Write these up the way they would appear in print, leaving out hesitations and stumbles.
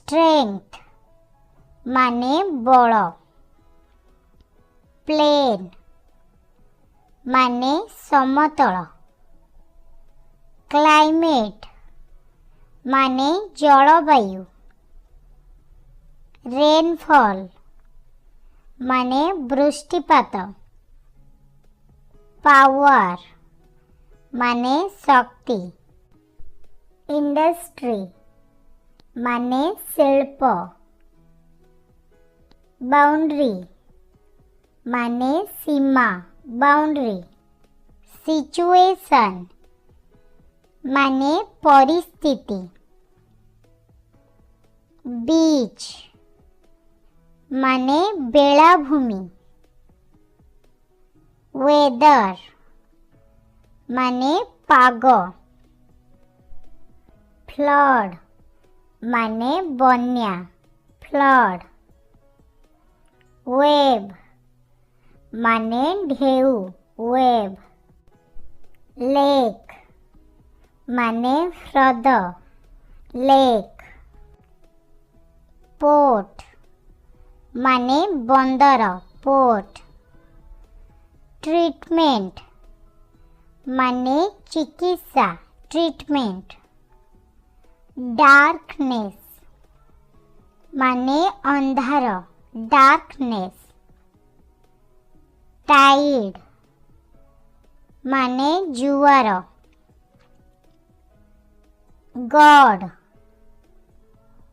strength माने बल, plain माने समतल, climate माने जलवायु, rainfall माने वृष्टिपात, power माने शक्ति, industry माने शिल्प, बाउंड्री माने सीमा बाउंड्री, सिचुएशन माने परिस्थिति, बीच माने बेलाभूमि, वेदर माने पाग, फ्लड माने बन्या फ्लड, वेव माने ढेउ वेव, लेक माने ह्रद लेक, पोर्ट माने बंदर पोर्ट, ट्रीटमेंट माने चिकित्सा ट्रीटमेंट, डार्कनेस माने अंधार डार्कनेस, टाइड माने जुआर, गॉड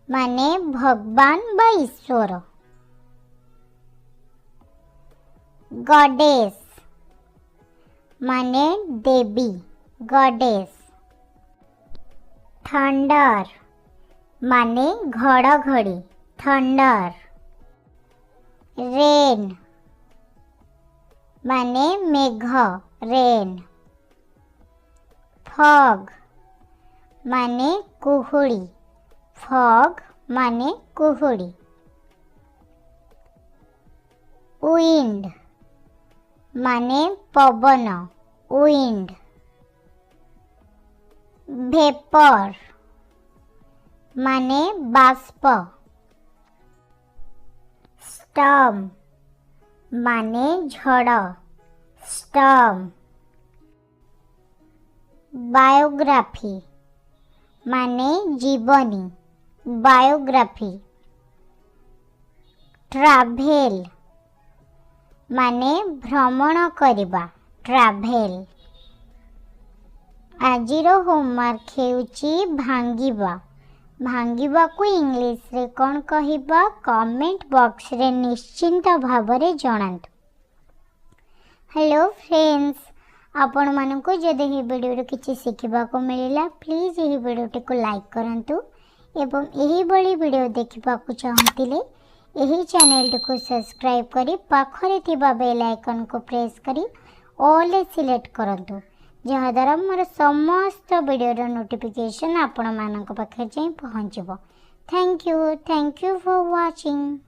माने भगवान बा ईश्वर, गॉडेस माने देवी गॉडेस, थंडर माने घड़घड़ी थंडर, रेन माने मेघ रेन, फॉग माने कुहुड़ी फॉग माने कुहुड़ी, विंड माने पवन विंड, वेपर माने बाष्प, स्टॉर्म माने झड़ स्टॉर्म, बायोग्राफी माने जीवनी बायोग्राफी, ट्रैवल माने भ्रमण करिबा ट्रैवल, आजिर होमवर्क हेउची भांगिबा, भांगिबा को इंग्लिश रे कौन कहिबा कमेंट बॉक्स रे निश्चिंत भावरे जणांतु। हेलो फ्रेंड्स, आपण मानकु जदि ही वीडियो किछि सिखिबा को मिलिला प्लीज एही वीडियो को लाइक करंतु एवं एही बड़ी वीडियो देखिबा को चाहतिले एही चैनल को सब्सक्राइब करी पाखरे थिबा बेल आइकन को प्रेस करी ऑल सिलेक्ट करंतु, जहाँ द्वारा मोर समस्त वीडियो नोटिफिकेशन आपण मानक पाखे जाई पहुँचबो। Thank you for watching.